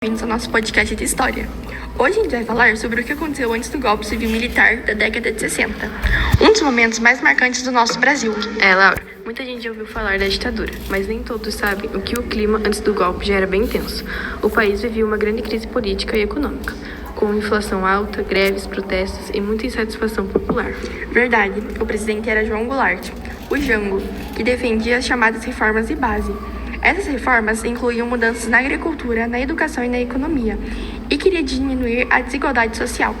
Bem-vindos ao nosso podcast de história. Hoje a gente vai falar sobre o que aconteceu antes do golpe civil-militar da década de 60, um dos momentos mais marcantes do nosso Brasil. Laura, muita gente já ouviu falar da ditadura, mas nem todos sabem o que o clima antes do golpe já era bem tenso. O país vivia uma grande crise política e econômica, com inflação alta, greves, protestos e muita insatisfação popular. Verdade, o presidente era João Goulart, o Jango, que defendia as chamadas reformas de base. Essas reformas incluíam mudanças na agricultura, na educação e na economia, e queria diminuir a desigualdade social.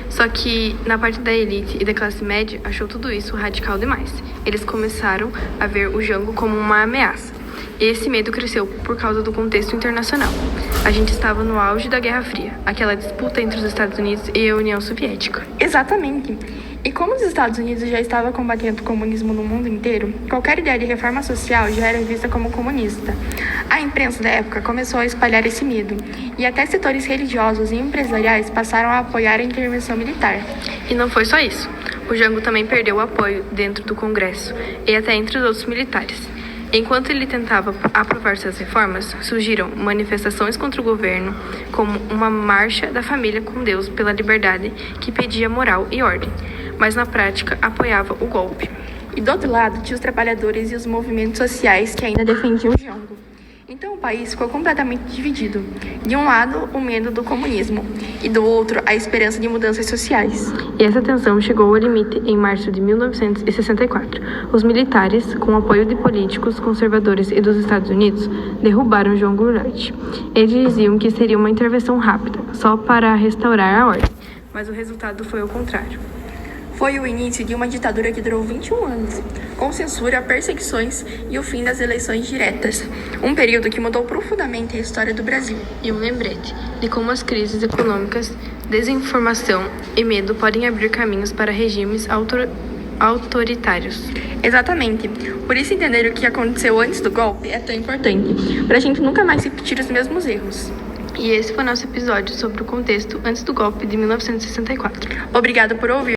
Só que, na parte da elite e da classe média, achou tudo isso radical demais. Eles começaram a ver o Jango como uma ameaça. E esse medo cresceu por causa do contexto internacional. A gente estava no auge da Guerra Fria, aquela disputa entre os Estados Unidos e a União Soviética. Exatamente. E como os Estados Unidos já estavam combatendo o comunismo no mundo inteiro, qualquer ideia de reforma social já era vista como comunista. A imprensa da época começou a espalhar esse medo, e até setores religiosos e empresariais passaram a apoiar a intervenção militar. E não foi só isso. O Jango também perdeu o apoio dentro do Congresso e até entre os outros militares. Enquanto ele tentava aprovar suas reformas, surgiram manifestações contra o governo, como uma marcha da família com Deus pela liberdade que pedia moral e ordem, mas na prática apoiava o golpe. E do outro lado tinha os trabalhadores e os movimentos sociais que ainda defendiam o Jango. Então o país ficou completamente dividido. De um lado, o medo do comunismo, e do outro, a esperança de mudanças sociais. E essa tensão chegou ao limite em março de 1964. Os militares, com o apoio de políticos conservadores e dos Estados Unidos, derrubaram João Goulart. Eles diziam que seria uma intervenção rápida, só para restaurar a ordem. Mas o resultado foi o contrário. Foi o início de uma ditadura que durou 21 anos, com censura, perseguições e o fim das eleições diretas. Um período que mudou profundamente a história do Brasil. E um lembrete de como as crises econômicas, desinformação e medo podem abrir caminhos para regimes autoritários. Exatamente. Por isso entender o que aconteceu antes do golpe é tão importante, para a gente nunca mais repetir os mesmos erros. E esse foi o nosso episódio sobre o contexto antes do golpe de 1964. Obrigada por ouvir.